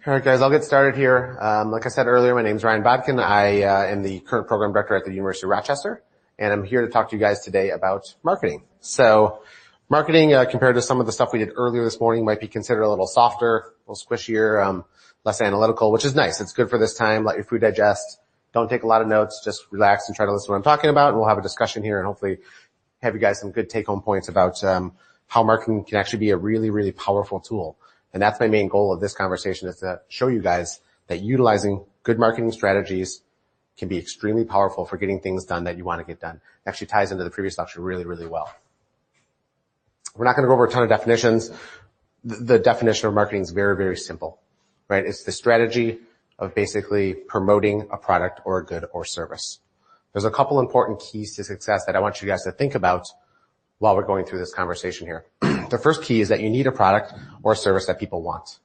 All right, guys, I'll get started here. Like I said earlier, my name is Ryan Bodkin. I am the current program director at the University of Rochester, and I'm here to talk to you guys today about marketing. So marketing, compared to some of the stuff we did earlier this morning, might be considered a little softer, a little squishier, less analytical, which is nice. It's good for this time. Let your food digest. Don't take a lot of notes. Just relax and try to listen to what I'm talking about, and we'll have a discussion here and hopefully have you guys some good take-home points about how marketing can actually be a really, really powerful tool. And that's my main goal of this conversation, is to show you guys that utilizing good marketing strategies can be extremely powerful for getting things done that you want to get done. It actually ties into the previous lecture really, really well. We're not going to go over a ton of definitions. The definition of marketing is very, very simple, right? It's the strategy of basically promoting a product or a good or service. There's a couple important keys to success that I want you guys to think about while we're going through this conversation here. The first key is that you need a product or a service that people want.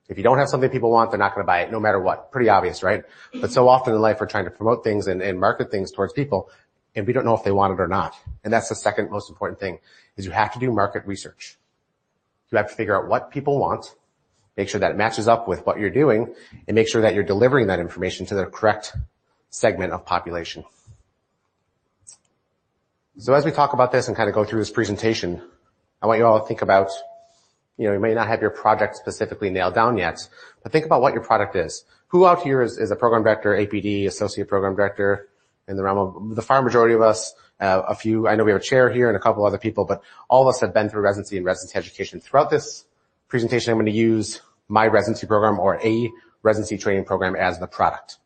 If you don't have something people want, they're not going to buy it no matter what. Pretty obvious, right? But so often in life, we're trying to promote things and market things towards people, and we don't know if they want it or not. And that's the second most important thing, is you have to do market research. You have to figure out what people want, make sure that it matches up with what you're doing, and make sure that you're delivering that information to the correct segment of population. So as we talk about this and kind of go through this presentation, I want you all to think about, you may not have your project specifically nailed down yet, but think about what your product is. Who out here is a program director, APD, associate program director, in the realm of the far majority of us? A few, I know we have a chair here and a couple other people, but all of us have been through residency and residency education. Throughout this presentation, I'm going to use my residency program or a residency training program as the product.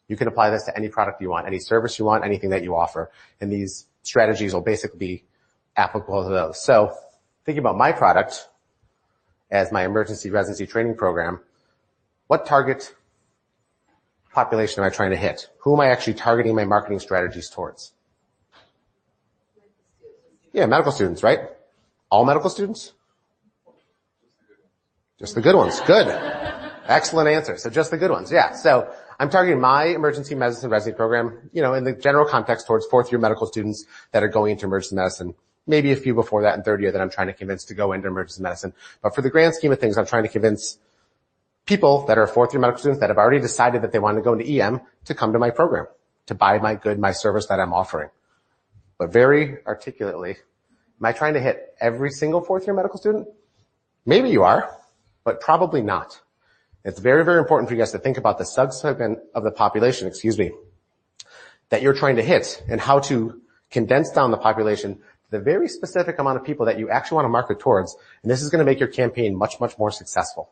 You can apply this to any product you want, any service you want, anything that you offer. And these strategies will basically be applicable to those. So thinking about my product as my emergency residency training program, what target population am I trying to hit? Who am I actually targeting my marketing strategies towards? Yeah, medical students, right? All medical students? Just the good ones. Good. Excellent answer. So just the good ones. Yeah. So I'm targeting my emergency medicine residency program, in the general context towards fourth year medical students that are going into emergency medicine. Maybe a few before that in third year that I'm trying to convince to go into emergency medicine. But for the grand scheme of things, I'm trying to convince people that are fourth year medical students that have already decided that they want to go into EM to come to my program, to buy my service that I'm offering. But very articulately, am I trying to hit every single fourth year medical student? Maybe you are, but probably not. It's very, very important for you guys to think about the subsegment of the population, that you're trying to hit and how to condense down the population to the very specific amount of people that you actually want to market towards. And this is going to make your campaign much, much more successful,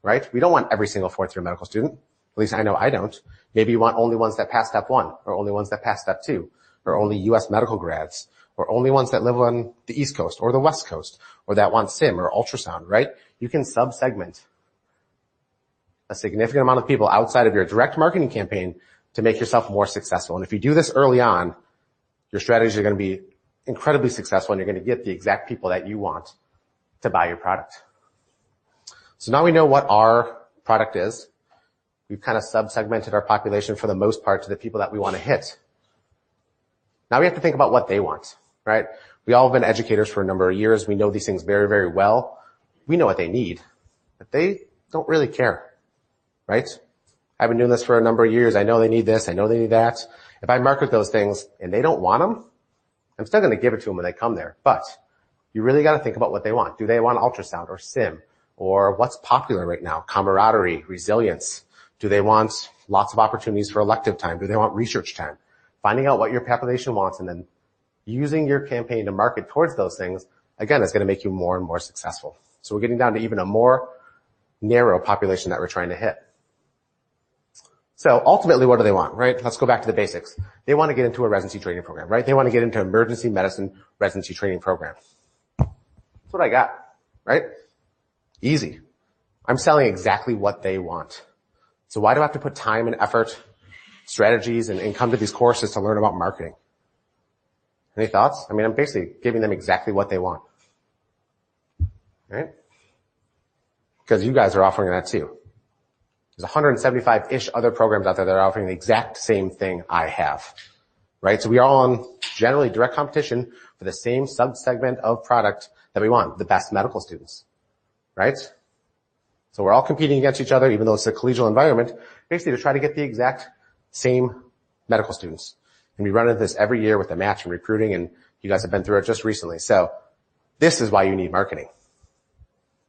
right? We don't want every single fourth year medical student. At least I know I don't. Maybe you want only ones that pass step 1 or only ones that pass step 2 or only U.S. medical grads or only ones that live on the East Coast or the West Coast or that want SIM or ultrasound, right? You can sub-segment a significant amount of people outside of your direct marketing campaign to make yourself more successful. And if you do this early on, your strategies are going to be incredibly successful and you're going to get the exact people that you want to buy your product. So now we know what our product is. We've kind of sub-segmented our population for the most part to the people that we want to hit. Now we have to think about what they want, right? We all have been educators for a number of years. We know these things very, very well. We know what they need, but they don't really care. Right? I've been doing this for a number of years. I know they need this. I know they need that. If I market those things and they don't want them, I'm still going to give it to them when they come there. But you really got to think about what they want. Do they want ultrasound or SIM or what's popular right now? Camaraderie, resilience. Do they want lots of opportunities for elective time? Do they want research time? Finding out what your population wants and then using your campaign to market towards those things, again, is going to make you more and more successful. So we're getting down to even a more narrow population that we're trying to hit. So ultimately, what do they want, right? Let's go back to the basics. They want to get into a residency training program, right? They want to get into emergency medicine residency training program. That's what I got, right? Easy. I'm selling exactly what they want. So why do I have to put time and effort, strategies, and come to these courses to learn about marketing? Any thoughts? I mean, I'm basically giving them exactly what they want, right? Because you guys are offering that too. There's 175-ish other programs out there that are offering the exact same thing I have, right? So we are all in generally direct competition for the same sub-segment of product that we want, the best medical students, right? So we're all competing against each other, even though it's a collegial environment, basically to try to get the exact same medical students. And we run into this every year with the match and recruiting, and you guys have been through it just recently. So this is why you need marketing.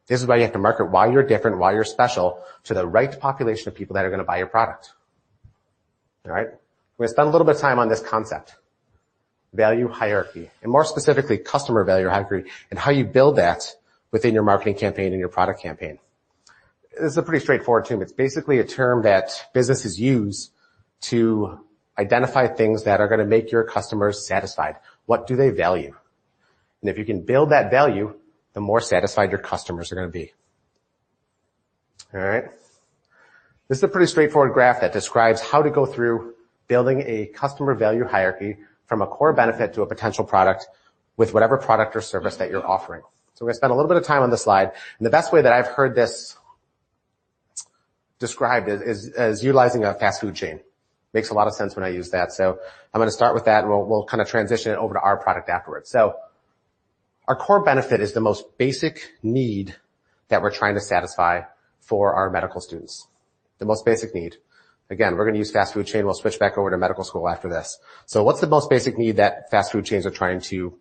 This is why you have to market why you're different, why you're special to the right population of people that are going to buy your product. All right? We're going to spend a little bit of time on this concept, value hierarchy, and more specifically, customer value hierarchy, and how you build that within your marketing campaign and your product campaign. This is a pretty straightforward term. It's basically a term that businesses use to identify things that are going to make your customers satisfied. What do they value? And if you can build that value, the more satisfied your customers are going to be. All right? This is a pretty straightforward graph that describes how to go through building a customer value hierarchy from a core benefit to a potential product with whatever product or service that you're offering. So we're going to spend a little bit of time on this slide. And the best way that I've heard this described is utilizing a fast food chain. Makes a lot of sense when I use that. So I'm going to start with that, and we'll kind of transition it over to our product afterwards. So our core benefit is the most basic need that we're trying to satisfy for our medical students. The most basic need. Again, we're going to use fast food chain. We'll switch back over to medical school after this. So what's the most basic need that fast food chains are trying to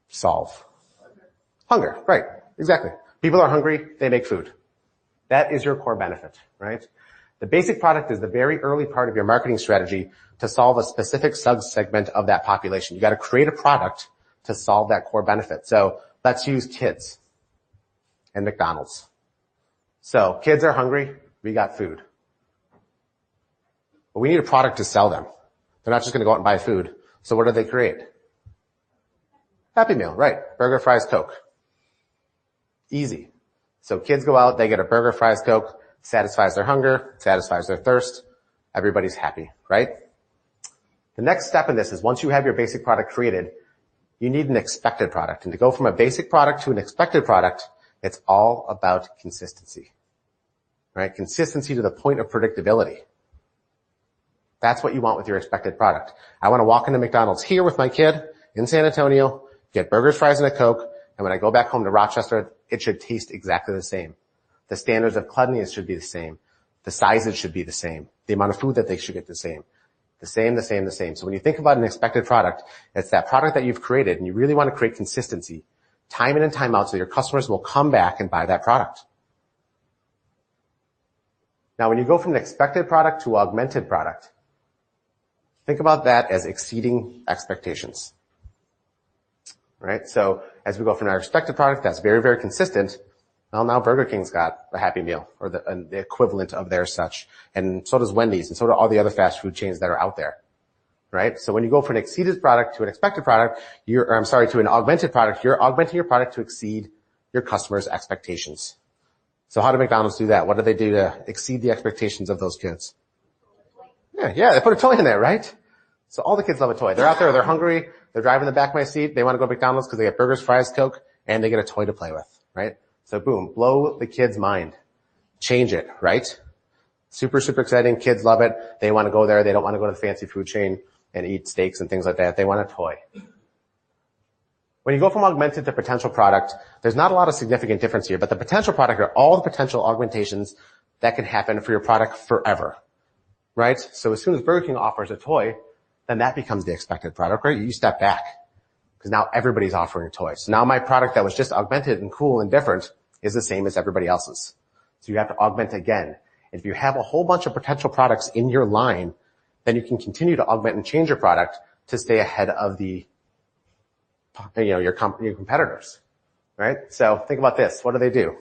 solve? Hunger, right. Exactly. People are hungry, they make food. That is your core benefit, right? The basic product is the very early part of your marketing strategy to solve a specific sub-segment of that population. You got to create a product to solve that core benefit. So let's use kids and McDonald's. So kids are hungry, we got food. But we need a product to sell them. They're not just going to go out and buy food. So what do they create? Happy Meal, right. Burger, fries, Coke. Easy. So kids go out, they get a burger, fries, Coke, satisfies their hunger, satisfies their thirst. Everybody's happy, right? The next step in this is once you have your basic product created, you need an expected product. And to go from a basic product to an expected product, it's all about consistency, right? Consistency to the point of predictability. That's what you want with your expected product. I want to walk into McDonald's here with my kid in San Antonio, get burgers, fries, and a Coke, and when I go back home to Rochester, it should taste exactly the same. The standards of cleanliness should be the same. The sizes should be the same. The amount of food that they should get the same. The same. So when you think about an expected product, it's that product that you've created, and you really want to create consistency, time in and time out, so your customers will come back and buy that product. Now, when you go from an expected product to augmented product, think about that as exceeding expectations. Right? So as we go from our expected product that's very, very consistent, well, now Burger King's got a Happy Meal or the equivalent of their such. And so does Wendy's, and so do all the other fast food chains that are out there. Right? So when you go from an exceeded product to an expected product, to an augmented product, you're augmenting your product to exceed your customers' expectations. So how do McDonald's do that? What do they do to exceed the expectations of those kids? Yeah, they put a toy in there, right? So all the kids love a toy. They're out there, they're hungry, they're driving in the back of my seat, they want to go to McDonald's because they get burgers, fries, Coke, and they get a toy to play with, right? So boom, blow the kid's mind. Change it, right? Super, super exciting. Kids love it. They want to go there. They don't want to go to the fancy food chain and eat steaks and things like that. They want a toy. When you go from augmented to potential product, there's not a lot of significant difference here, but the potential product are all the potential augmentations that can happen for your product forever, right? So as soon as Burger King offers a toy, then that becomes the expected product, right? You step back because now everybody's offering a toy. So now my product that was just augmented and cool and different is the same as everybody else's. So you have to augment again. And if you have a whole bunch of potential products in your line, then you can continue to augment and change your product to stay ahead of your competitors, right? So think about this. What do?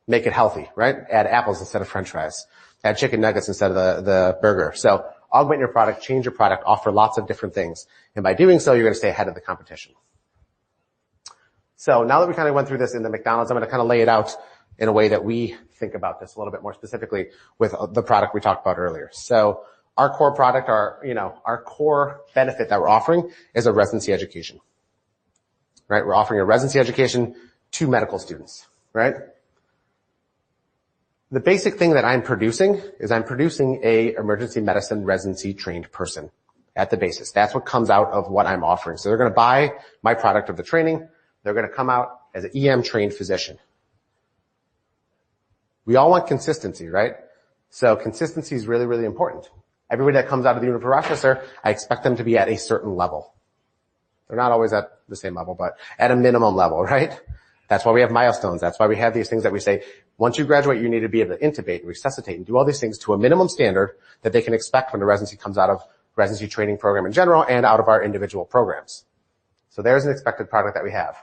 Make it healthy, right? Add apples instead of French fries. Add chicken nuggets instead of the burger. So augment your product, change your product, offer lots of different things. And by doing so, you're going to stay ahead of the competition. So now that we kind of went through this in the McDonald's, I'm going to kind of lay it out in a way that we think about this a little bit more specifically with the product we talked about earlier. So our core product, our core benefit that we're offering is a residency education, right? We're offering a residency education to medical students, right? The basic thing that I'm producing is I'm producing a emergency medicine residency trained person at the basis. That's what comes out of what I'm offering. So they're going to buy my product of the training. They're going to come out as an EM trained physician. We all want consistency, right? So consistency is really, really important. Everybody that comes out of the unit processor, I expect them to be at a certain level. They're not always at the same level, but at a minimum level, right? That's why we have milestones. That's why we have these things that we say, once you graduate, you need to be able to intubate and resuscitate and do all these things to a minimum standard that they can expect when the residency comes out of residency training program in general and out of our individual programs. So there's an expected product that we have.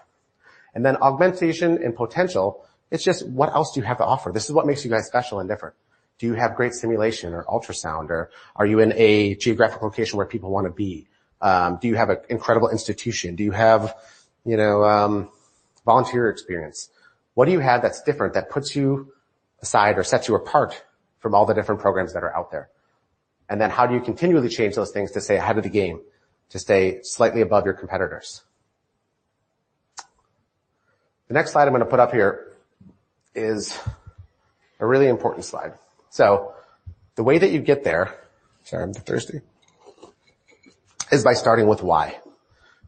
And then augmentation and potential, it's just what else do you have to offer? This is what makes you guys special and different. Do you have great simulation or ultrasound, or are you in a geographic location where people want to be? Do you have an incredible institution? Do you have, volunteer experience? What do you have that's different that puts you aside or sets you apart from all the different programs that are out there? And then how do you continually change those things to stay ahead of the game, to stay slightly above your competitors? The next slide I'm going to put up here is a really important slide. So the way that you get there, sorry, I'm thirsty, is by starting with why.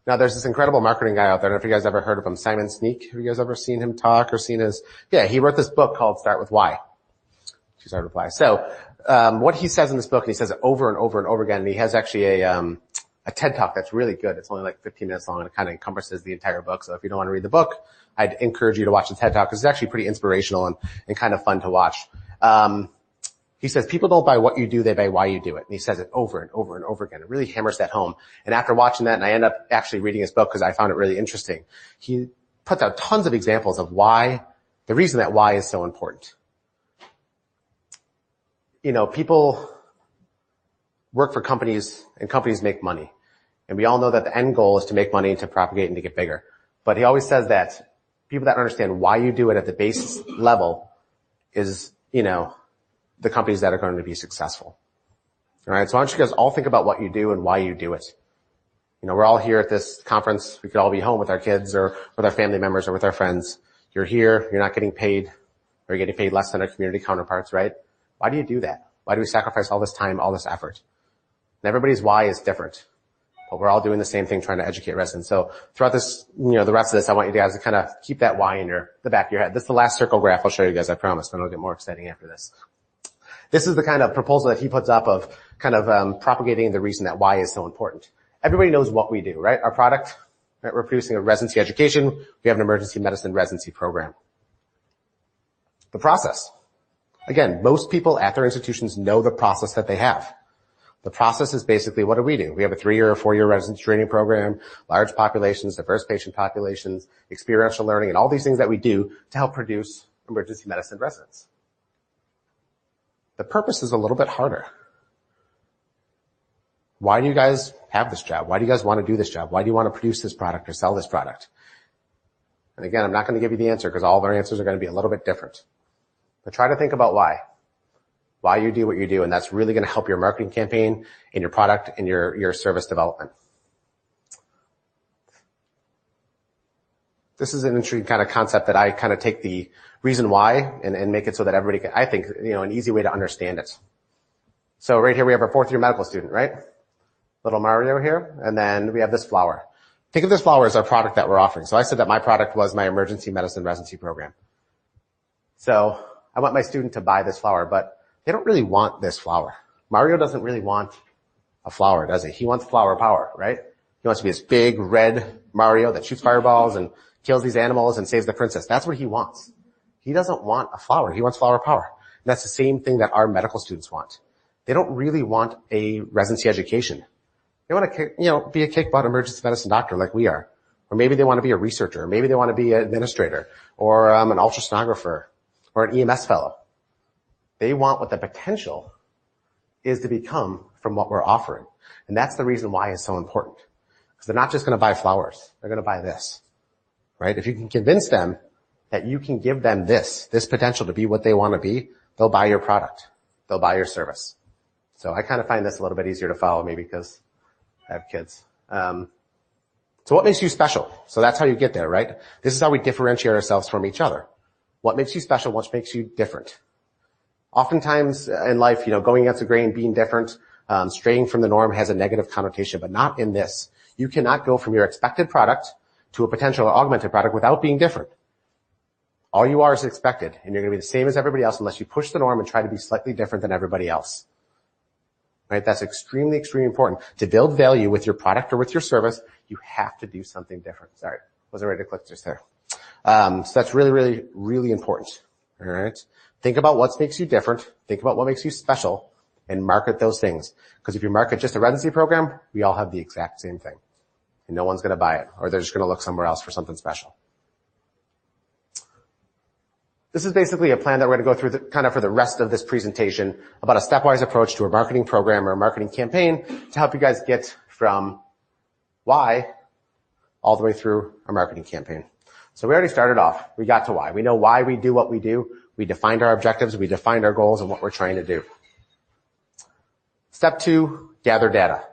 Now, there's this incredible marketing guy out there. I don't know if you guys ever heard of him, Simon Sneak. Have you guys ever seen him talk or seen his, he wrote this book called Start With Why. Start With Why. So, what he says in this book, and he says it over and over and over again, and he has actually a TED Talk that's really good. It's only like 15 minutes long, and it kind of encompasses the entire book. So if you don't want to read the book, I'd encourage you to watch the TED Talk, because it's actually pretty inspirational and kind of fun to watch. He says, people don't buy what you do, they buy why you do it. And he says it over and over and over again. It really hammers that home. And after watching that, and I end up actually reading his book because I found it really interesting, he puts out tons of examples of why, the reason that why is so important. People work for companies, and companies make money. And we all know that the end goal is to make money and to propagate and to get bigger. But he always says that people that understand why you do it at the base level is, the companies that are going to be successful. All right. So I want you guys all think about what you do and why you do it. We're all here at this conference. We could all be home with our kids or with our family members or with our friends. You're here. You're not getting paid, or you're getting paid less than our community counterparts, right? Why do you do that? Why do we sacrifice all this time, all this effort? And everybody's why is different, but we're all doing the same thing, trying to educate residents. So throughout this, the rest of this, I want you guys to kind of keep that why in the back of your head. This is the last circle graph I'll show you guys, I promise. Then it'll get more exciting after this. This is the kind of proposal that he puts up of kind of propagating the reason that why is so important. Everybody knows what we do, right? Our product, right? We're producing a residency education. We have an emergency medicine residency program. The process. Again, most people at their institutions know the process that they have. The process is basically, what do? We have a 3-year or 4-year residency training program, large populations, diverse patient populations, experiential learning, and all these things that we do to help produce emergency medicine residents. The purpose is a little bit harder. Why do you guys have this job? Why do you guys want to do this job? Why do you want to produce this product or sell this product? And again, I'm not going to give you the answer because all of our answers are going to be a little bit different. But try to think about why you do what you do, and that's really going to help your marketing campaign and your product and your service development. This is an interesting kind of concept that I kind of take the reason why and make it so that everybody can, I think, an easy way to understand it. So right here we have our 4th year medical student, right? Little Mario here, and then we have this flower. Think of this flower as our product that we're offering. So I said that my product was my emergency medicine residency program. So I want my student to buy this flower, but they don't really want this flower. Mario doesn't really want a flower, does he? He wants flower power, right? He wants to be this big red Mario that shoots fireballs and kills these animals and saves the princess. That's what he wants. He doesn't want a flower. He wants flower power. And that's the same thing that our medical students want. They don't really want a residency education. They want to, be a kick-butt emergency medicine doctor like we are. Or maybe they want to be a researcher. Or maybe they want to be an administrator or an ultrasonographer or an EMS fellow. They want what the potential is to become from what we're offering. And that's the reason why it's so important. Because they're not just going to buy flowers. They're going to buy this. Right? If you can convince them that you can give them this potential to be what they want to be, they'll buy your product. They'll buy your service. So I kind of find this a little bit easier to follow maybe because I have kids. So what makes you special? So that's how you get there, right? This is how we differentiate ourselves from each other. What makes you special? What makes you different? Oftentimes in life, going against the grain, being different, straying from the norm has a negative connotation, but not in this. You cannot go from your expected product to a potential or augmented product without being different. All you are is expected, and you're going to be the same as everybody else unless you push the norm and try to be slightly different than everybody else. Right? That's extremely, extremely important. To build value with your product or with your service, you have to do something different. Sorry, wasn't ready to click just there. So that's really, really, really important. All right? Think about what makes you different. Think about what makes you special, and market those things. Because if you market just a residency program, we all have the exact same thing. And no one's going to buy it, or they're just going to look somewhere else for something special. This is basically a plan that we're going to go through for the rest of this presentation about a stepwise approach to a marketing program or a marketing campaign to help you guys get from why all the way through a marketing campaign. So we already started off. We got to why. We know why we do what we do. We defined our objectives. We defined our goals and what we're trying to do. Step 2, gather data.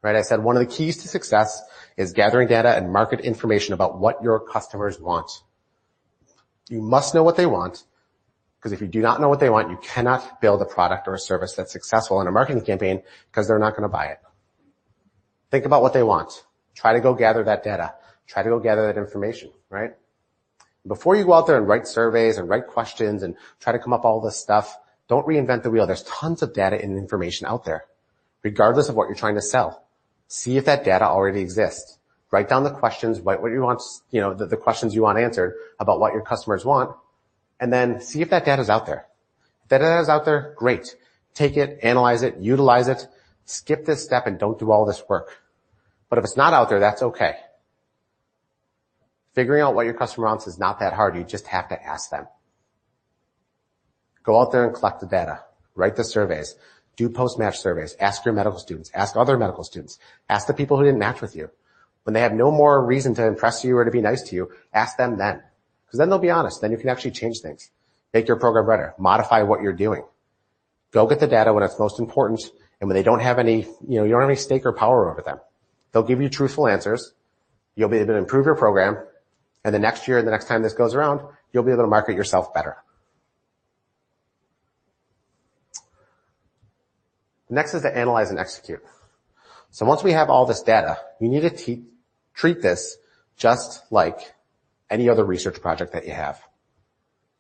Right? I said one of the keys to success is gathering data and market information about what your customers want. You must know what they want, because if you do not know what they want, you cannot build a product or a service that's successful in a marketing campaign because they're not going to buy it. Think about what they want. Try to go gather that data. Try to go gather that information, right? Before you go out there and write surveys and write questions and try to come up all this stuff, don't reinvent the wheel. There's tons of data and information out there, regardless of what you're trying to sell. See if that data already exists. Write down the questions, write what you want, the questions you want answered about what your customers want, and then see if that data is out there. If that data is out there, great. Take it, analyze it, utilize it, skip this step and don't do all this work. But if it's not out there, that's okay. Figuring out what your customer wants is not that hard. You just have to ask them. Go out there and collect the data. Write the surveys. Do post-match surveys. Ask your medical students. Ask other medical students. Ask the people who didn't match with you. When they have no more reason to impress you or to be nice to you, ask them then. Because then they'll be honest. Then you can actually change things. Make your program better. Modify what you're doing. Go get the data when it's most important and when they don't have any, you don't have any stake or power over them. They'll give you truthful answers. You'll be able to improve your program. And the next year, the next time this goes around, you'll be able to market yourself better. Next is to analyze and execute. So once we have all this data, you need to treat this just like any other research project that you have.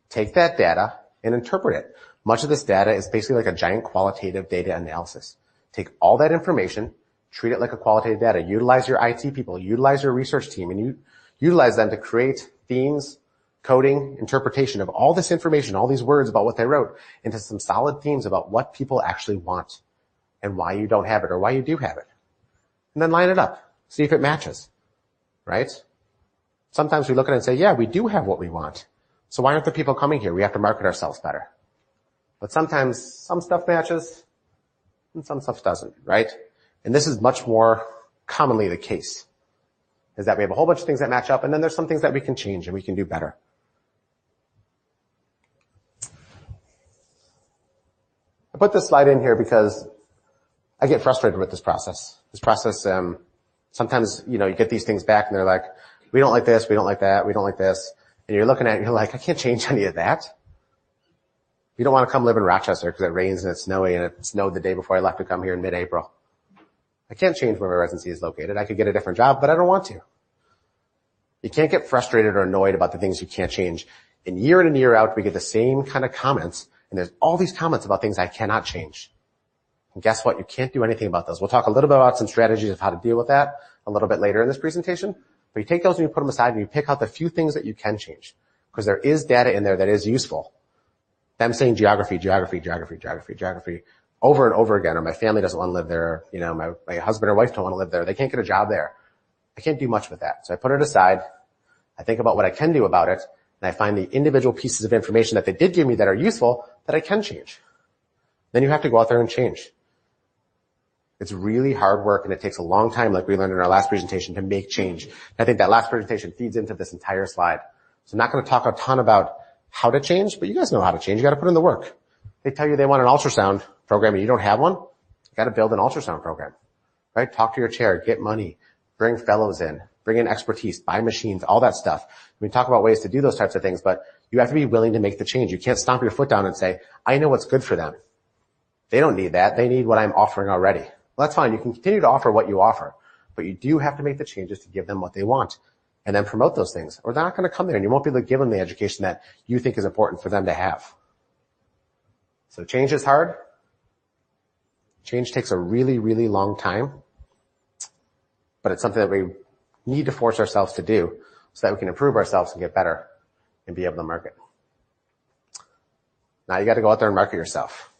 Take that data and interpret it. Much of this data is basically like a giant qualitative data analysis. Take all that information, treat it like a qualitative data. Utilize your IT people, utilize your research team, and you utilize them to create themes, coding, interpretation of all this information, all these words about what they wrote, into some solid themes about what people actually want and why you don't have it or why you do have it. And then line it up. See if it matches. Right? Sometimes we look at it and say, yeah, we do have what we want. So why aren't the people coming here? We have to market ourselves better. But sometimes some stuff matches and some stuff doesn't, right? And this is much more commonly the case, is that we have a whole bunch of things that match up, and then there's some things that we can change and we can do better. I put this slide in here because I get frustrated with this process. Sometimes, you get these things back and they're like, we don't like this, we don't like that, we don't like this. And you're looking at it, you're like, I can't change any of that. You don't want to come live in Rochester because it rains and it's snowy, and it snowed the day before I left to come here in mid-April. I can't change where my residency is located. I could get a different job, but I don't want to. You can't get frustrated or annoyed about the things you can't change. And year in and year out, we get the same kind of comments, and there's all these comments about things I cannot change. And guess what? You can't do anything about those. We'll talk a little bit about some strategies of how to deal with that a little bit later in this presentation. But you take those and you put them aside and you pick out the few things that you can change. Because there is data in there that is useful. Them saying geography over and over again, or my family doesn't want to live there, my husband or wife don't want to live there, they can't get a job there. I can't do much with that. So I put it aside, I think about what I can do about it, and I find the individual pieces of information that they did give me that are useful that I can change. Then you have to go out there and change. It's really hard work, and it takes a long time, like we learned in our last presentation, to make change. And I think that last presentation feeds into this entire slide. So I'm not going to talk a ton about how to change, but you guys know how to change. You got to put in the work. They tell you they want an ultrasound program and you don't have one. You got to build an ultrasound program, right? Talk to your chair, get money, bring fellows in, bring in expertise, buy machines, all that stuff. We talk about ways to do those types of things, but you have to be willing to make the change. You can't stomp your foot down and say, I know what's good for them. They don't need that. They need what I'm offering already. Well, that's fine. You can continue to offer what you offer, but you do have to make the changes to give them what they want. and then promote those things, or they're not going to come there and you won't be able to give them the education that you think is important for them to have. So change is hard. Change takes a really, really long time, but it's something that we need to force ourselves to do so that we can improve ourselves and get better and be able to market. Now you got to go out there and market yourself,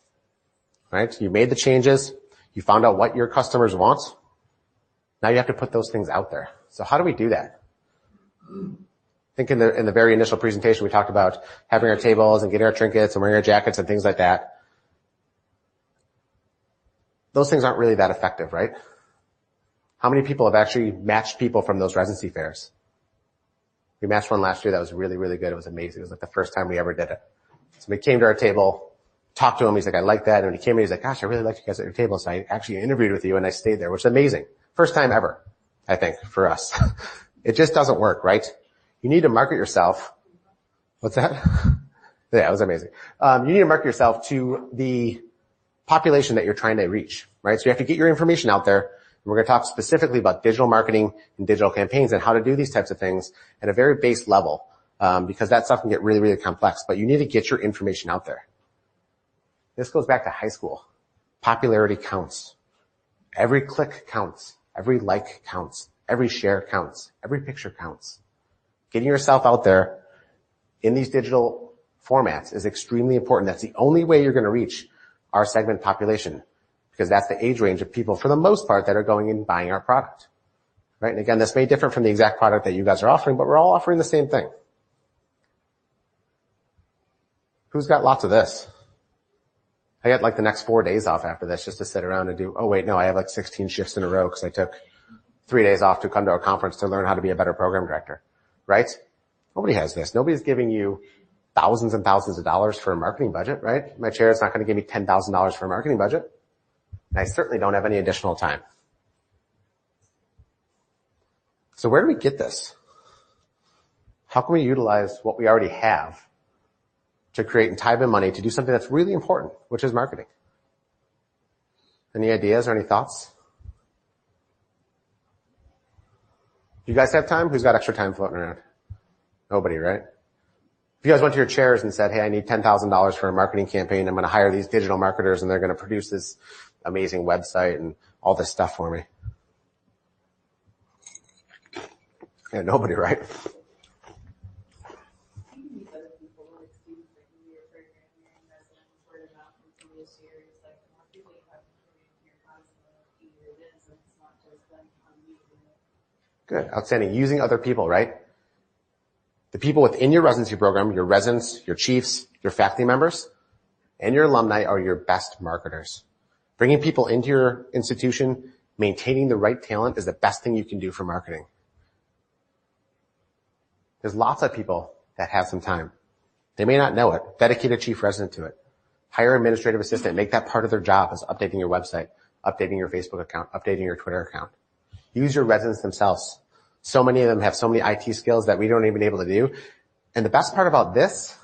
right? You made the changes. You found out what your customers want. Now you have to put those things out there. So how do we do that? I think in the very initial presentation, we talked about having our tables and getting our trinkets and wearing our jackets and things like that. Those things aren't really that effective, right? How many people have actually matched people from those residency fairs? We matched one last year that was really, really good. It was amazing. It was like the first time we ever did it. So we came to our table, talked to him. He's like, I like that. And when he came in, he's like, gosh, I really like you guys at your table. So I actually interviewed with you and I stayed there, which is amazing. First time ever, I think, for us. It just doesn't work, right? You need to market yourself. What's that? Yeah, it was amazing. You need to market yourself to the population that you're trying to reach, right? So you have to get your information out there. We're going to talk specifically about digital marketing and digital campaigns and how to do these types of things at a very base level, because that stuff can get really, really complex. But you need to get your information out there. This goes back to high school. Popularity counts. Every click counts. Every like counts. Every share counts. Every picture counts. Getting yourself out there in these digital formats is extremely important. That's the only way you're going to reach our segment population, because that's the age range of people, for the most part, that are going and buying our product, right? And again, this may differ from the exact product that you guys are offering, but we're all offering the same thing. Who's got lots of this? I got like the next 4 days off after this just to sit around and do, oh wait, no, I have like 16 shifts in a row because I took 3 days off to come to a conference to learn how to be a better program director, right? Nobody has this. Nobody's giving you thousands and thousands of dollars for a marketing budget, right? My chair is not going to give me $10,000 for a marketing budget. And I certainly don't have any additional time. So where do we get this? How can we utilize what we already have to create time and money to do something that's really important, which is marketing? Any ideas or any thoughts? Do you guys have time? Who's got extra time floating around? Nobody, right? If you guys went to your chairs and said, hey, I need $10,000 for a marketing campaign, I'm going to hire these digital marketers and they're going to produce this amazing website and all this stuff for me. Yeah, nobody, right? Good. Outstanding. Using other people, right? The people within your residency program, your residents, your chiefs, your faculty members, and your alumni are your best marketers. Bringing people into your institution, maintaining the right talent is the best thing you can do for marketing. There's lots of people that have some time. They may not know it. Dedicate a chief resident to it. Hire an administrative assistant. Make that part of their job as updating your website, updating your Facebook account, updating your Twitter account. Use your residents themselves. So many of them have so many IT skills that we don't even able to do. And the best part about this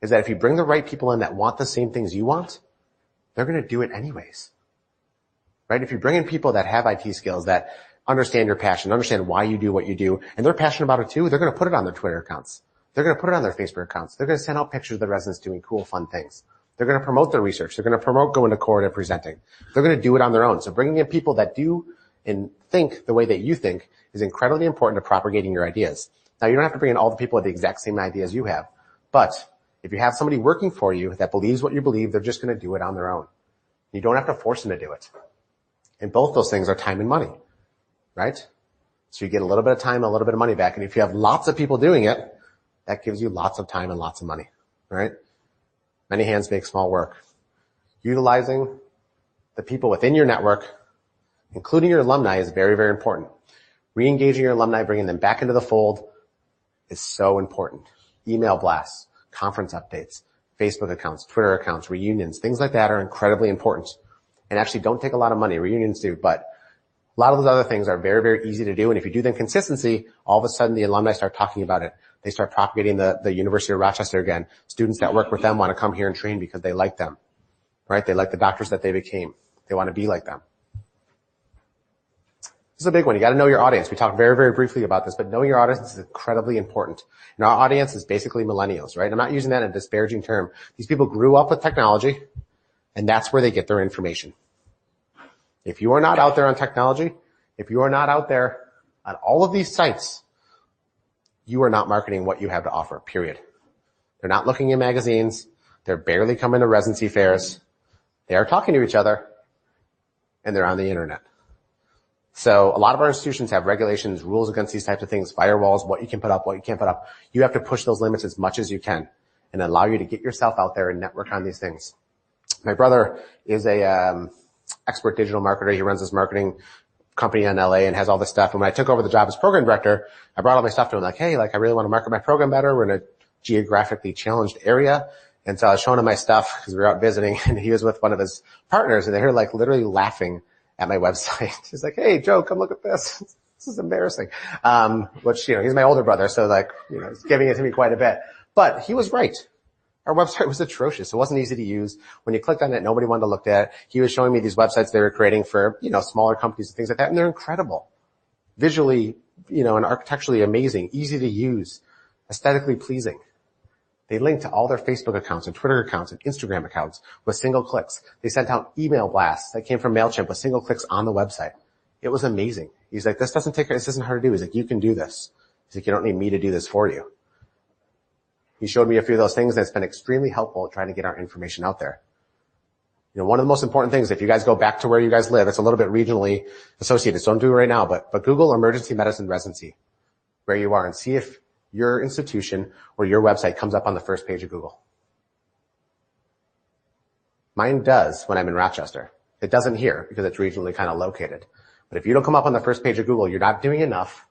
is that if you bring the right people in that want the same things you want, they're going to do it anyways. Right? If you bring in people that have IT skills, that understand your passion, understand why you do what you do, and they're passionate about it too, they're going to put it on their Twitter accounts. They're going to put it on their Facebook accounts. They're going to send out pictures of the residents doing cool, fun things. They're going to promote their research. They're going to promote going to court and presenting. They're going to do it on their own. So bringing in people that do and think the way that you think is incredibly important to propagating your ideas. Now, you don't have to bring in all the people with the exact same ideas you have, but if you have somebody working for you that believes what you believe, they're just going to do it on their own. You don't have to force them to do it. And both those things are time and money, right? So you get a little bit of time, a little bit of money back. And if you have lots of people doing it, that gives you lots of time and lots of money, right? Many hands make small work. Utilizing the people within your network, including your alumni, is very, very important. Re-engaging your alumni, bringing them back into the fold is so important. Email blasts, conference updates, Facebook accounts, Twitter accounts, reunions, things like that are incredibly important. And actually don't take a lot of money. Reunions do, but a lot of those other things are very, very easy to do. And if you do them consistency, all of a sudden the alumni start talking about it. They start propagating the University of Rochester again. Students that work with them want to come here and train because they like them, right? They like the doctors that they became. They want to be like them. This is a big one. You got to know your audience. We talked very, very briefly about this, but knowing your audience is incredibly important. And our audience is basically millennials, right? I'm not using that in a disparaging term. These people grew up with technology, and that's where they get their information. If you are not out there on technology, if you are not out there on all of these sites, you are not marketing what you have to offer, period. They're not looking in magazines. They're barely coming to residency fairs. They are talking to each other, and they're on the internet. So a lot of our institutions have regulations, rules against these types of things, firewalls, what you can put up, what you can't put up. You have to push those limits as much as you can and allow you to get yourself out there and network on these things. My brother is a expert digital marketer. He runs this marketing company in LA and has all this stuff. And when I took over the job as program director, I brought all my stuff to him like, hey, I really want to market my program better. We're in a geographically challenged area. And so I was showing him my stuff because we were out visiting, and he was with one of his partners, and they're literally laughing at my website. He's like, hey, Joe, come look at this. This is embarrassing. Which, he's my older brother, so he's giving it to me quite a bit. But he was right. Our website was atrocious. It wasn't easy to use. When you clicked on it, nobody wanted to look at it. He was showing me these websites they were creating for, smaller companies and things like that, and they're incredible. Visually, and architecturally amazing, easy to use, aesthetically pleasing. They linked to all their Facebook accounts and Twitter accounts and Instagram accounts with single clicks. They sent out email blasts that came from MailChimp with single clicks on the website. It was amazing. He's like, this isn't hard to do. He's like, you can do this. He's like, you don't need me to do this for you. He showed me a few of those things, and it's been extremely helpful trying to get our information out there. One of the most important things, if you guys go back to where you guys live, it's a little bit regionally associated, so don't do it right now, but Google emergency medicine residency where you are and see if your institution or your website comes up on the first page of Google. Mine does when I'm in Rochester. It doesn't here because it's regionally kind of located. But if you don't come up on the first page of Google, you're not doing enough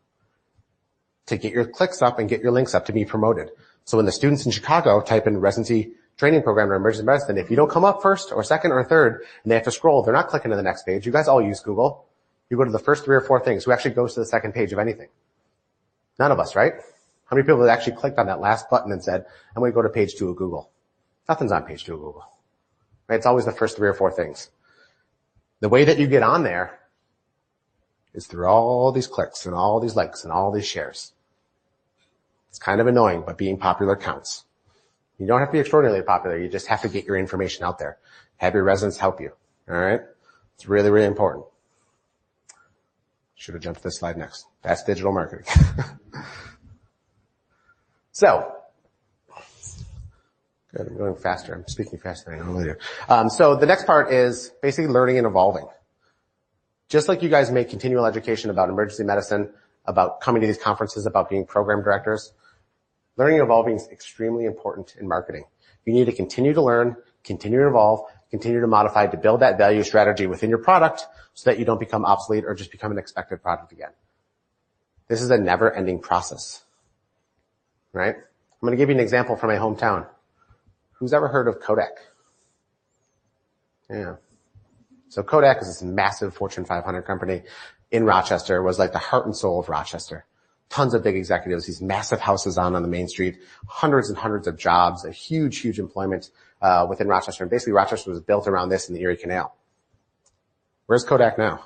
to get your clicks up and get your links up to be promoted. So when the students in Chicago type in residency training program or emergency medicine, if you don't come up first or second or third and they have to scroll, they're not clicking to the next page. You guys all use Google. You go to the first 3 or 4 things. Who actually goes to the second page of anything? None of us, right? How many people have actually clicked on that last button and said, I'm going to go to page 2 of Google? Nothing's on page 2 of Google. Right? It's always the first 3 or 4 things. The way that you get on there is through all these clicks and all these likes and all these shares. It's kind of annoying, but being popular counts. You don't have to be extraordinarily popular. You just have to get your information out there. Have your residents help you. All right? It's really, really important. Should have jumped to this slide next. That's digital marketing. So, good, I'm going faster. I'm speaking faster than I normally do. So the next part is basically learning and evolving. Just like you guys make continual education about emergency medicine, about coming to these conferences, about being program directors, learning and evolving is extremely important in marketing. You need to continue to learn, continue to evolve, continue to modify to build that value strategy within your product so that you don't become obsolete or just become an expected product again. This is a never-ending process. Right? I'm going to give you an example from my hometown. Who's ever heard of Kodak? Yeah. So Kodak is this massive Fortune 500 company in Rochester, was like the heart and soul of Rochester. Tons of big executives, these massive houses on the main street, hundreds and hundreds of jobs, a huge, huge employment within Rochester. And basically Rochester was built around this in the Erie Canal. Where's Kodak now?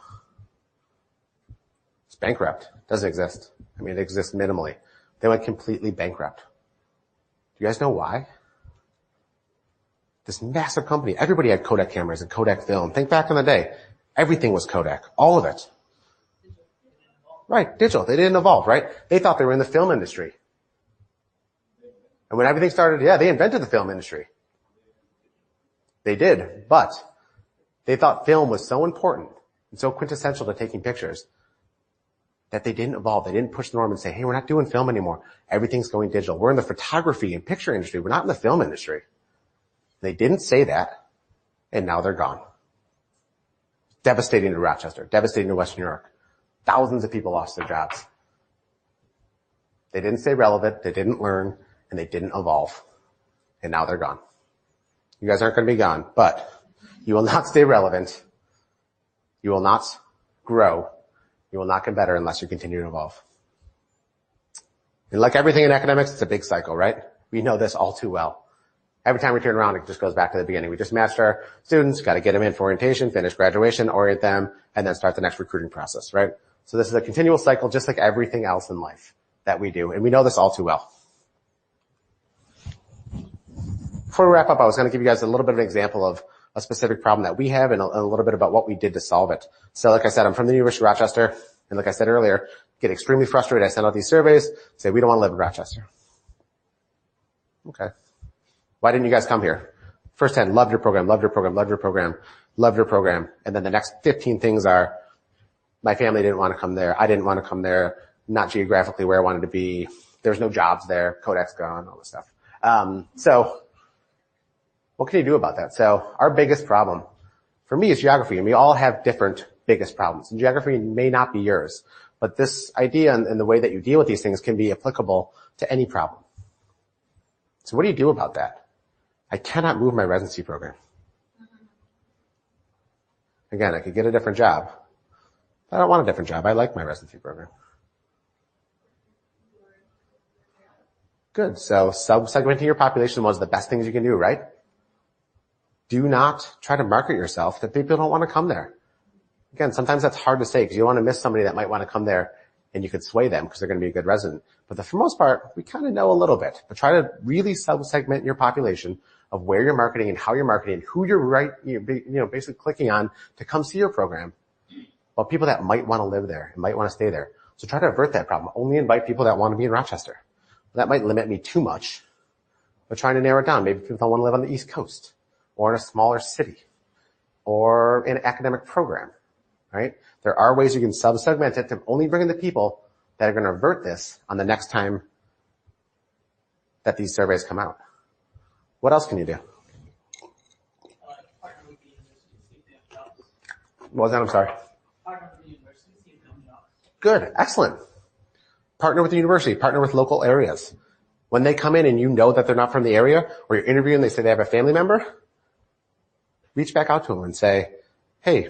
It's bankrupt. Doesn't exist. I mean, it exists minimally. They went completely bankrupt. Do you guys know why? This massive company, everybody had Kodak cameras and Kodak film. Think back in the day. Everything was Kodak. All of it. Right, digital. They didn't evolve, right? They thought they were in the film industry. And when everything started, they invented the film industry. They did, but they thought film was so important and so quintessential to taking pictures that they didn't evolve. They didn't push the norm and say, hey, we're not doing film anymore. Everything's going digital. We're in the photography and picture industry. We're not in the film industry. They didn't say that, and now they're gone. Devastating to Rochester, devastating to Western New York. Thousands of people lost their jobs. They didn't stay relevant, they didn't learn, and they didn't evolve. And now they're gone. You guys aren't going to be gone, but you will not stay relevant. You will not grow. You will not get better unless you continue to evolve. And like everything in academics, it's a big cycle, right? We know this all too well. Every time we turn around, it just goes back to the beginning. We just matched our students, got to get them in for orientation, finish graduation, orient them, and then start the next recruiting process, right? So this is a continual cycle, just like everything else in life that we do, and we know this all too well. Before we wrap up, I was going to give you guys a little bit of an example of a specific problem that we have and a little bit about what we did to solve it. So like I said, I'm from the University of Rochester, and like I said earlier, get extremely frustrated. I send out these surveys, say, we don't want to live in Rochester. Okay. Why didn't you guys come here? First 10, loved your program, loved your program, loved your program, loved your program. And then the next 15 things are, my family didn't want to come there, I didn't want to come there, not geographically where I wanted to be, there's no jobs there, Kodak's gone, all this stuff. So what can you do about that? So our biggest problem for me is geography, and we all have different biggest problems. And geography may not be yours, but this idea and the way that you deal with these things can be applicable to any problem. So what do you do about that? I cannot move my residency program. Again, I could get a different job. I don't want a different job. I like my residency program. Good. So sub-segmenting your population is one of the best things you can do, right? Do not try to market yourself that people don't want to come there. Again, sometimes that's hard to say because you don't want to miss somebody that might want to come there and you could sway them because they're going to be a good resident. But for the most part, we kind of know a little bit. But try to really sub-segment your population of where you're marketing and how you're marketing and who you're basically clicking on to come see your program. Well, people that might want to live there and might want to stay there. So try to avert that problem. Only invite people that want to be in Rochester. That might limit me too much, but trying to narrow it down. Maybe people don't want to live on the East Coast or in a smaller city or in an academic program, right? There are ways you can sub-segment it to only bring in the people that are going to avert this on the next time that these surveys come out. What else can you do? What was that? I'm sorry. Good. Excellent. Partner with the university. Partner with local areas. When they come in and you know that they're not from the area, or you're interviewing, they say they have a family member, reach back out to them and say, hey,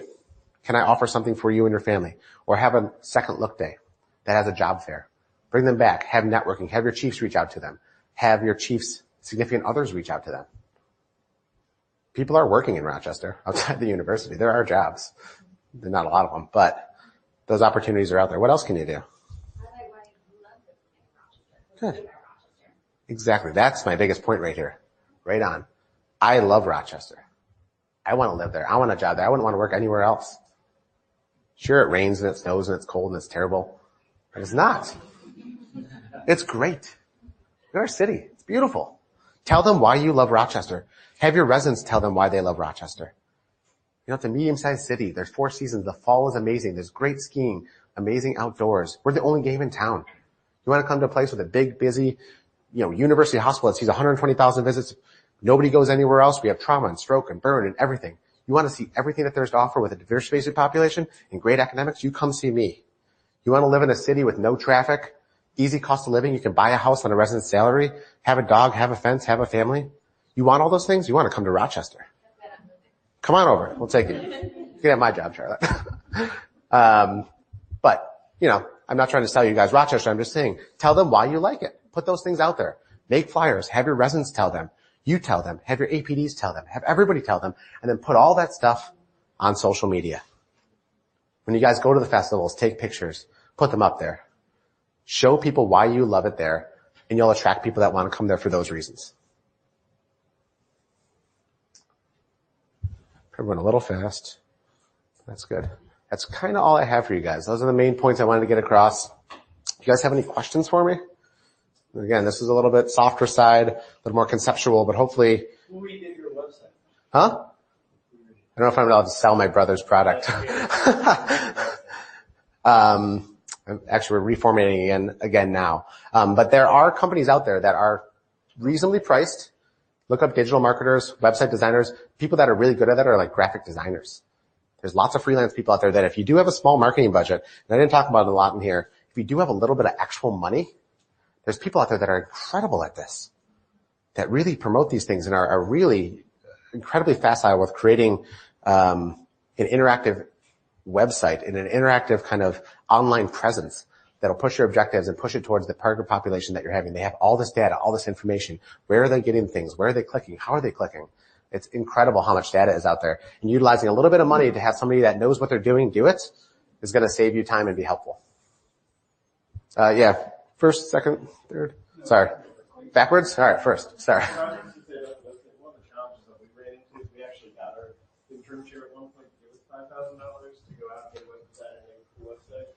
can I offer something for you and your family? Or have a second look day that has a job fair. Bring them back. Have networking. Have your chiefs reach out to them. Have your chiefs' significant others reach out to them. People are working in Rochester outside the university. There are jobs. There are not a lot of them, but those opportunities are out there. What else can you do? Good. Exactly. That's my biggest point right here. Right on. I love Rochester. I want to live there. I want a job there. I wouldn't want to work anywhere else. Sure, it rains and it snows and it's cold and it's terrible, but it's not. It's great. You're our city. It's beautiful. Tell them why you love Rochester. Have your residents tell them why they love Rochester. You know, it's a medium-sized city. There's 4 seasons. The fall is amazing. There's great skiing, amazing outdoors. We're the only game in town. You want to come to a place with a big, busy, university hospital that sees 120,000 visits. Nobody goes anywhere else. We have trauma and stroke and burn and everything. You want to see everything that there's to offer with a diverse basic population and great academics? You come see me. You want to live in a city with no traffic, easy cost of living? You can buy a house on a resident's salary, have a dog, have a fence, have a family. You want all those things? You want to come to Rochester. Come on over. We'll take you. You can have my job, Charlotte. But, I'm not trying to sell you guys Rochester. I'm just saying, tell them why you like it. Put those things out there. Make flyers. Have your residents tell them. You tell them. Have your APDs tell them. Have everybody tell them. And then put all that stuff on social media. When you guys go to the festivals, take pictures. Put them up there. Show people why you love it there. And you'll attract people that want to come there for those reasons. Everyone a little fast. That's good. That's kind of all I have for you guys. Those are the main points I wanted to get across. Do you guys have any questions for me? Again, this is a little bit softer side, a little more conceptual, but hopefully... Who redid your website? Huh? I don't know if I'm allowed to sell my brother's product. Actually, we're reformatting again now. But there are companies out there that are reasonably priced. Look up digital marketers, website designers. People that are really good at that are like graphic designers. There's lots of freelance people out there that if you do have a small marketing budget, and I didn't talk about it a lot in here, if you do have a little bit of actual money, there's people out there that are incredible at this, that really promote these things and are really incredibly facile with creating an interactive website and an interactive kind of online presence that'll push your objectives and push it towards the target population that you're having. They have all this data, all this information. Where are they getting things? Where are they clicking? How are they clicking? It's incredible how much data is out there. And utilizing a little bit of money to have somebody that knows what they're doing do it is going to save you time and be helpful. Yeah. First, second, third. Sorry. Backwards? All right, first. Sorry. One of the challenges that we ran into is we actually got our internship at one point to give us $5,000 to go out and get a website and make a website.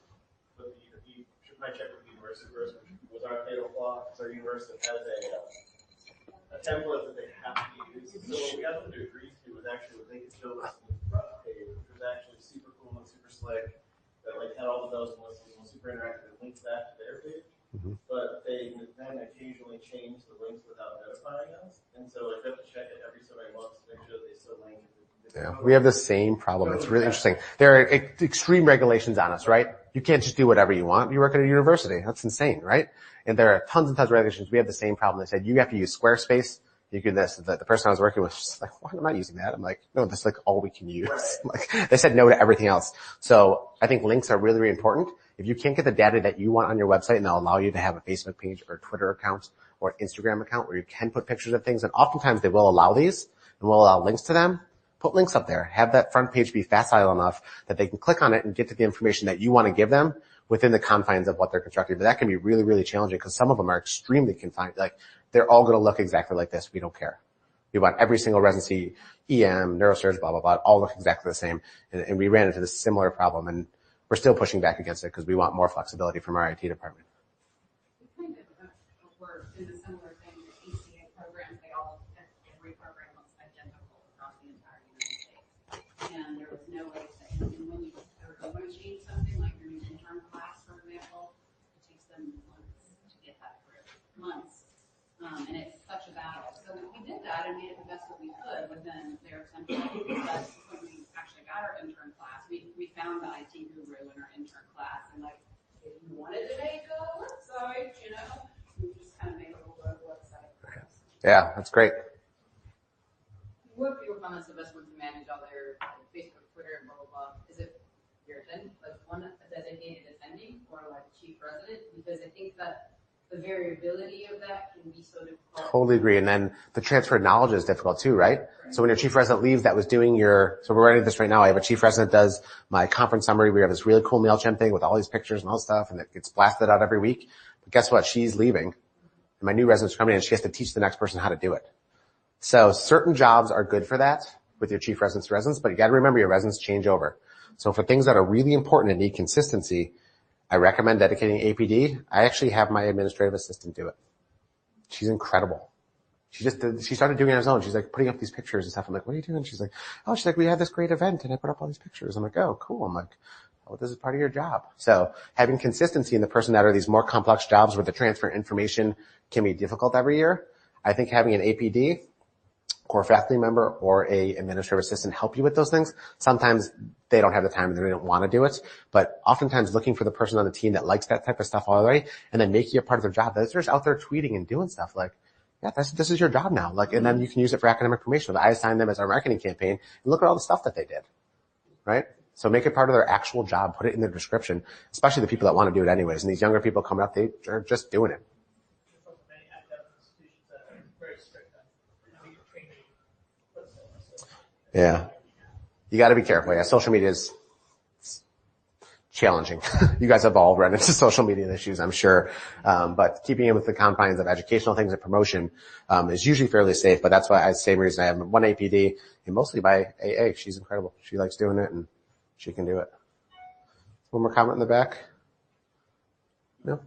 But you should probably check with the university first, which was our fatal flaw, because our university has a template that they have to use. So what we got them to agree to was actually what they could build us a front page, which was actually super cool and super slick, that like had all the bells and whistles and super interactive and linked back to their page. But they then occasionally change the links without notifying us. And so I have to check it every so many months to make sure that they still link. Yeah, we have the same problem. It's really interesting. There are extreme regulations on us, right? You can't just do whatever you want. You work at a university. That's insane, right? And there are tons and tons of regulations. We have the same problem. They said, you have to use Squarespace. You can this. The person I was working with was just like, why am I using that? I'm like, no, that's like all we can use. Like, they said no to everything else. So I think links are really, really important. If you can't get the data that you want on your website, and they'll allow you to have a Facebook page or a Twitter account or an Instagram account where you can put pictures of things, and oftentimes they will allow these and will allow links to them. Put links up there. Have that front page be facile enough that they can click on it and get to the information that you want to give them within the confines of what they're constructing. But that can be really, really challenging because some of them are extremely confined. Like, they're all going to look exactly like this. We don't care. We want every single residency, EM, neurosurge, blah, blah, blah, all look exactly the same. And we ran into this similar problem, and we're still pushing back against it because we want more flexibility from our IT department. We kind of were in a similar thing with ACA programs. Every program looks identical across the entire United States. And there was no way to, and when you want to change something like your new intern class, for example, it takes them months to get that through. Months. And it's such a battle. So we did that and made it the best that we could within their template. But when we actually got our intern class, we found the IT guru in our intern class, and like, if you wanted to make a website, we just kind of made a little website. Yeah, that's great. What people found is the best one to manage all their Facebook, Twitter, and blah, blah, blah. Is it your one designated attending or like chief resident? Because I think that the variability of that can be so difficult. Totally agree. And then the transfer of knowledge is difficult too, right? So when your chief resident leaves, that was doing so we're writing this right now. I have a chief resident that does my conference summary. We have this really cool MailChimp thing with all these pictures and all this stuff, and it gets blasted out every week. But guess what? She's leaving. And my new resident's coming in, and she has to teach the next person how to do it. So certain jobs are good for that with your chief residents, but you got to remember your residents change over. So for things that are really important and need consistency, I recommend dedicating APD. I actually have my administrative assistant do it. She's incredible. She started doing it on her own. She's like putting up these pictures and stuff. I'm like, what are you doing? She's like, we had this great event and I put up all these pictures. I'm like, oh, cool. I'm like, oh, this is part of your job. So having consistency in the person that are these more complex jobs where the transfer information can be difficult every year. I think having an APD, core faculty member, or a administrative assistant help you with those things. Sometimes they don't have the time and they don't want to do it, but oftentimes looking for the person on the team that likes that type of stuff already and then making it part of their job. They're just out there tweeting and doing stuff like, yeah, this is your job now. Like, and then you can use it for academic promotion. I assigned them as our marketing campaign and look at all the stuff that they did, right? So make it part of their actual job, put it in their description, especially the people that want to do it anyways. And these younger people coming up, they're just doing it. Yeah. You got to be careful. Yeah, social media is challenging. You guys have all run into social media issues, I'm sure. But keeping it with the confines of educational things and promotion is usually fairly safe. But that's why same reason I have one APD, and mostly by AA. She's incredible. She likes doing it, and she can do it. One more comment in the back? No?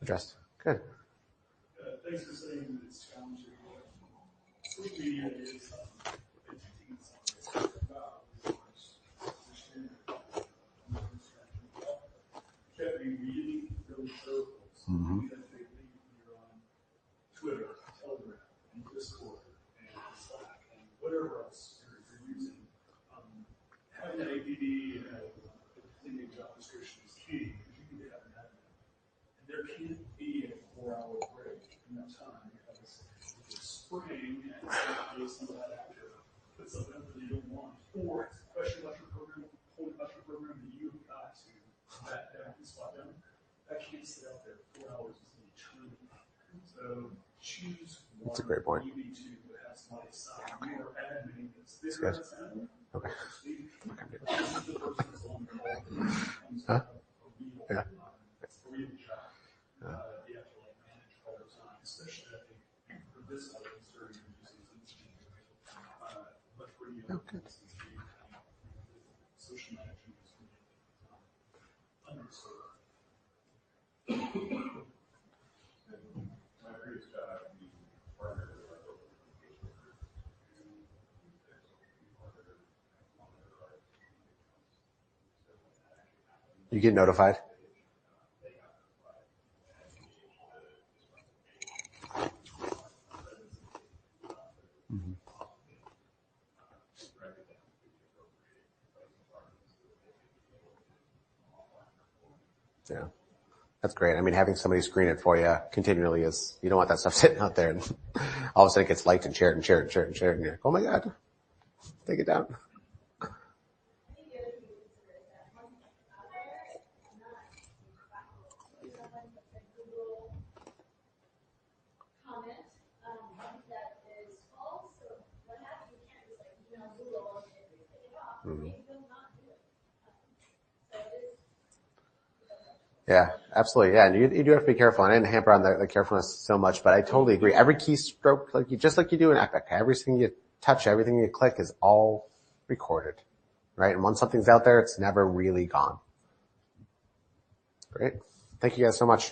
Addressed. Good. Thanks for saying that it's challenging. Social media is Mm-hmm. You're on Twitter, Telegram, and Discord, and Slack, and whatever else you're using. Having an APD in your job description is key because you can get up and have that. And there can't be a 4-hour break in that time because if you're spraying and some of that actor put something up that you don't want, or it's a question about your program, point about your program that you've got to back down and spot down. That can't sit out there 4 hours is an eternity. So choose one. That's a great point. You need to have somebody assign your admin. That's good. Okay. This is the person's longer Huh? Yeah. A real job. You have to like manage all the time, especially I think for this audience during but for you, social management is really underserved. My previous job, we partnered with our local education group to You get notified? Yeah. That's great. I mean, having somebody screen it for you continually is, you don't want that stuff sitting out there and all of a sudden it gets liked and shared and shared and shared and shared and you're like, oh my God, take it down. Yeah, absolutely. Yeah, and you do have to be careful. And I didn't hamper on the carefulness so much, but I totally agree. Every keystroke, just like you do in Epic, everything you touch, everything you click is all recorded, right? And once something's out there, it's never really gone. Great. Thank you guys so much.